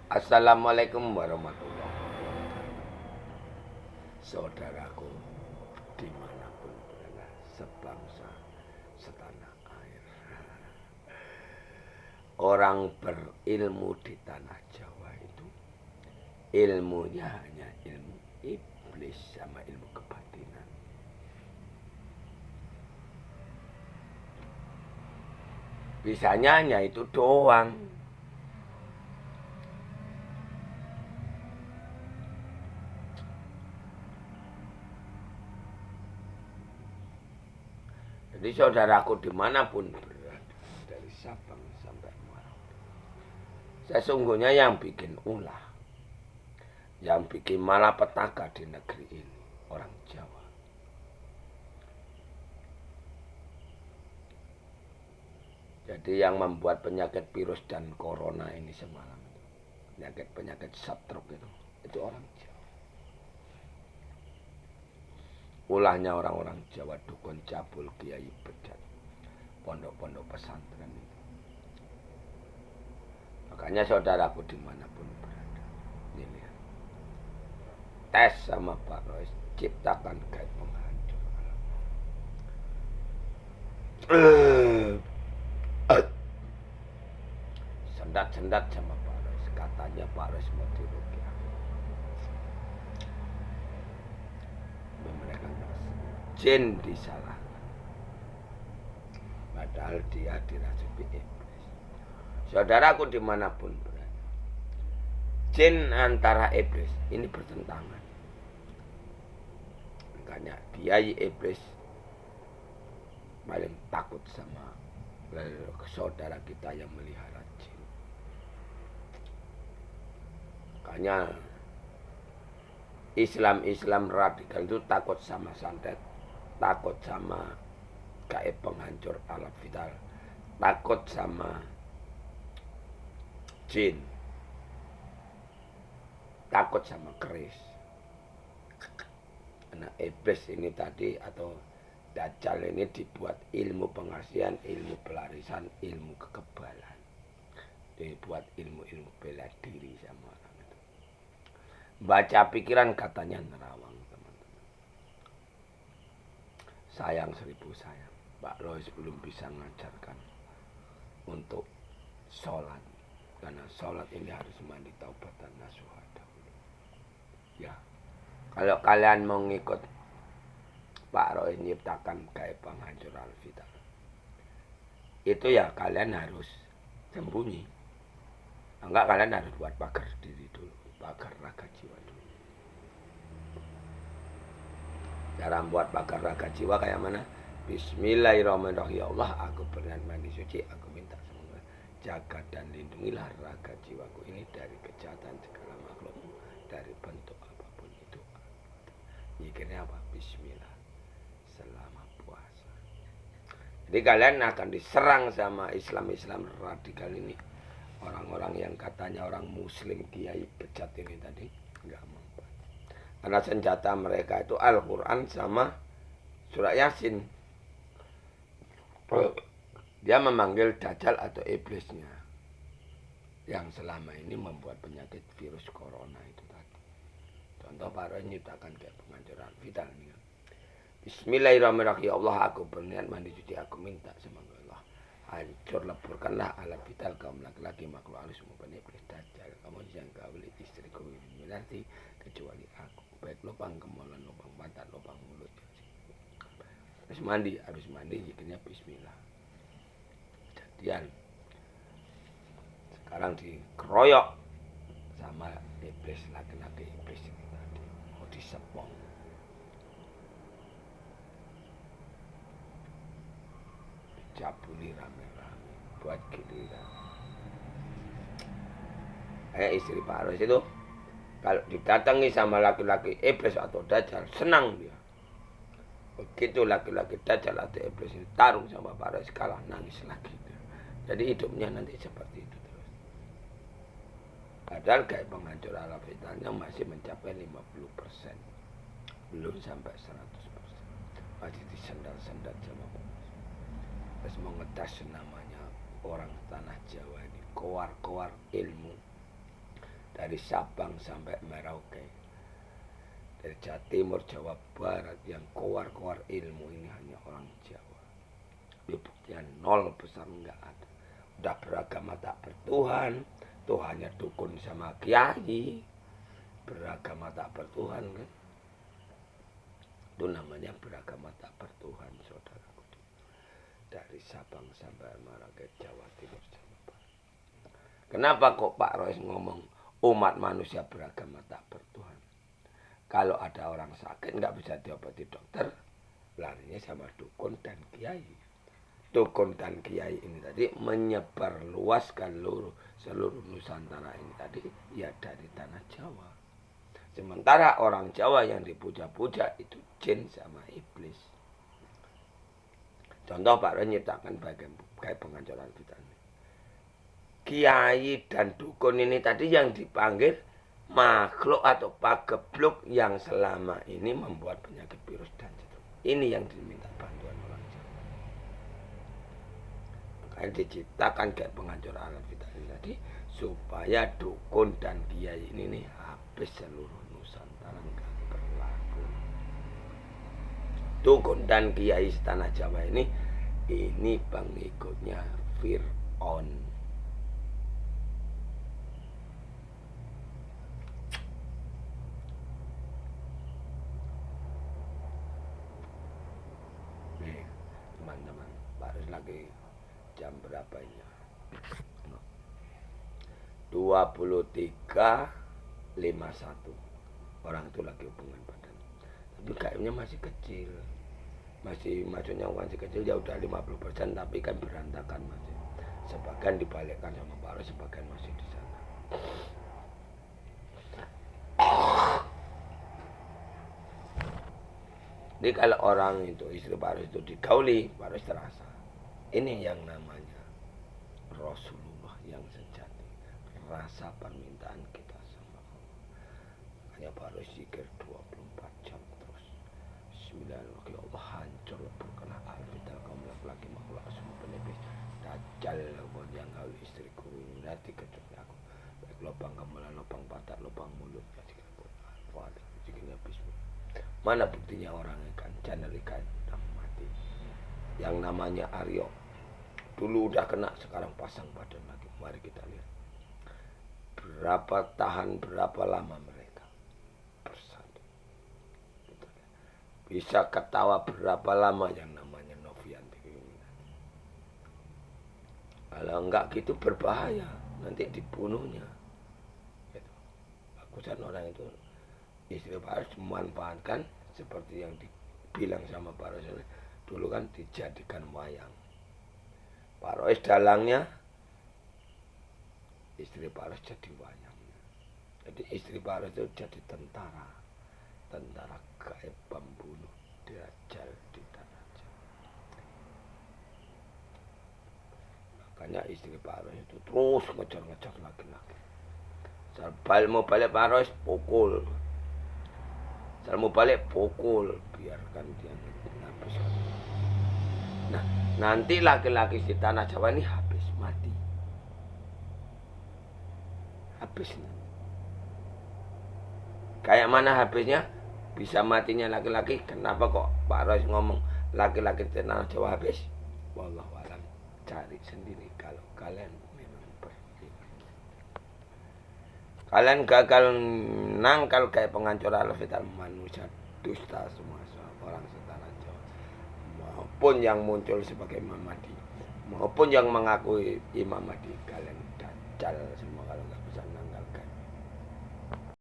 Assalamualaikum warahmatullahi wabarakatuh. Saudaraku dimanapun berada, sebangsa setanah air. Orang berilmu di tanah Jawa itu ilmunya hanya ilmu iblis sama ilmu kebatinan. Bisanya hanya itu doang. Jadi saudaraku dimanapun berada, dari Sabang sampai Merauke, sesungguhnya yang bikin ulah, yang bikin malapetaka di negeri ini orang Jawa. Jadi yang membuat penyakit virus dan corona ini semalam, penyakit stroke itu orang Jawa. Ulahnya orang-orang Jawa, dukun cabul, kiai bejat, pondok-pondok pesantren itu. Makanya saudaraku dimanapun berada, ini lihat, tes sama Pak Rois, ciptakan gaib penghancur alam. Sendat-sendat sama Pak Rois, katanya Pak Rois mau diruqyah. Mereka jin disalahkan, padahal dia dirasuki iblis. Saudaraku dimanapun berada, jin antara iblis ini bertentangan. Makanya kiai iblis paling takut sama saudara kita yang melihara jin. Makanya Islam radikal itu takut sama santet, takut sama gaib penghancur alam vital, takut sama jin, takut sama keris. Karena iblis ini tadi atau dajjal ini dibuat ilmu pengasihan, ilmu pelarisan, ilmu kekebalan, dibuat ilmu-ilmu bela diri sama orang itu. Baca pikiran katanya nerawang, teman-teman. Sayang 1000 sayang, Pak Lois belum bisa mengajarkan untuk sholat. Karena sholat ini harus mandi taubatan nasuha dahulu. Ya, kalau kalian mau ngikut Pak Roy nyiptakan gaib penghancur al-vital, itu ya kalian harus sembunyi. Enggak, kalian harus buat pagar diri dulu, pagar raga jiwa dulu. Cara buat pagar raga jiwa kayak mana? Bismillahirrahmanirrahim. Ya Allah, aku berniat mandi suci, aku minta semoga jaga dan lindungilah raga jiwaku ini dari kejahatan segala makhlukmu, dari bentuk apapun itu. Mikirnya apa? Bismillah. Selama puasa. Jadi kalian akan diserang sama Islam radikal ini. Orang-orang yang katanya orang muslim, kiai bejat ini tadi enggak mempan. Karena senjata mereka itu Al-Quran sama surat Yasin. Dia memanggil dajjal atau iblisnya yang selama ini membuat penyakit virus corona itu tadi. Contoh para nyiptakan kayak penghancuran vital ini. Bismillahirrahmanirrahim. Ya Allah, aku berniat mandi suci, aku minta semoga Allah hancur leburkanlah alat vital kaum laki-laki makhluk halus maupun iblis dajjal. Kamu jangan kawali istriku ini nanti kecuali aku. Baik lubang kemolan, lubang mata, lubang mulut. Harus mandi jadinya bismillah. Kejadian sekarang dikeroyok sama iblis, laki-laki iblis ini tadi mau disepong. Cabuli rame-rame buat giliran. Kayak istri Pak Aros itu kalau didatangi sama laki-laki iblis atau dajjal, senang dia. Begitu laki-laki dajjal atau iblis itu tarung sama Pak Aros, kalah, nangis lagi dia. Jadi hidupnya nanti seperti itu terus. Padahal kayak penghancur alam vitalnya masih mencapai 50%, belum sampai 100%. Masih disendat-sendat sama terus mengetes namanya orang tanah Jawa ini, koar-koar ilmu dari Sabang sampai Merauke, dari Jawa Timur, Jawa Barat, yang keluar ilmu ini hanya orang Jawa. Buktinya nol besar enggak ada. Udah beragama tak bertuhan, Tuhannya dukun sama kiai, beragama tak bertuhan kan. Itu namanya beragama tak bertuhan, saudaraku. Dari Sabang sampai Merauke, Jawa Timur, Jawa Barat. Kenapa kok Pak Rois ngomong umat manusia beragama tak bertuhan? Kalau ada orang sakit nggak bisa diobati dokter, larinya sama dukun dan kiai. Dukun dan kiai ini tadi menyebar luaskan seluruh Nusantara ini tadi ya dari tanah Jawa. Sementara orang Jawa yang dipuja-puja itu jin sama iblis. Contoh Pak Rois nyiptakan bagai penghancuran hutan. Kiai dan dukun ini tadi yang dipanggil makhluk atau pagebluk yang selama ini membuat penyakit virus dan stroke. Ini yang diminta bantuan orang Jawa. Makanya diciptakan kayak penghancur alam vital ini tadi supaya dukun dan kiai ini nih habis seluruh Nusantara nggak berlaku. Dukun dan kiai tanah Jawa ini pengikutnya Fir'aun. Teman-teman, baru lagi jam berapanya? 23.51. Orang itu lagi hubungan badan. Tapi kayaknya masih kecil. Maksudnya masih kecil ya udah 50%, tapi kan berantakan masih. Sebagian dibalikkan sama Pak Rois, sebagian masih di sana. Jadi kalau orang itu istri Pak Rois itu digauli, Pak Rois terasa. Ini yang namanya Rasulullah yang sejati. Rasa permintaan kita sama Allah. Makanya Pak Rois zikir 24 jam terus. Bismillahirrahmanirrahim. Ya Allah, hancur berkenaan al-fital kaum laki-laki makhluk semua penebis. Dajjal yang gaul istriku ini nanti kecuali aku. Baik lubang gamelan, lubang patah, lubang mulut. Mana buktinya orang ikan channel ikan sudah mati. Yang namanya Aryo dulu udah kena, sekarang pasang badan lagi. Mari kita lihat berapa lama mereka bersatu. Bisa ketawa berapa lama yang namanya Novianti. Kalau enggak gitu berbahaya, nanti dibunuhnya. Gitu. Bagusan orang itu istri Pak Rois memanfaatkan seperti yang dibilang sama Pak Rois dulu kan dijadikan wayang. Pak Rois dalangnya, istri Pak Rois jadi wayangnya. Jadi istri Pak Rois itu jadi tentara gaib pembunuh Dajjal di tanah Jawa. Makanya istri Pak Rois itu terus ngejar laki-laki. Mau balik Pak Rois pukul. Mau balik pukul, biarkan dia habiskan. Nah, nanti laki-laki di tanah Jawa ini habis mati. Habis. Kayak mana habisnya? Bisa matinya laki-laki. Kenapa kok Pak Rois ngomong laki-laki di tanah Jawa habis? Wallahu a'lam. Cari sendiri kalau kalian memang kalian gagal nangkal kayak penghancur al-fital manusia dusta semua orang setanah Jawa, maupun yang muncul sebagai Imam Mahdi, maupun yang mengakui Imam Mahdi, kalian dajjal semua kalau nggak bisa nangkal.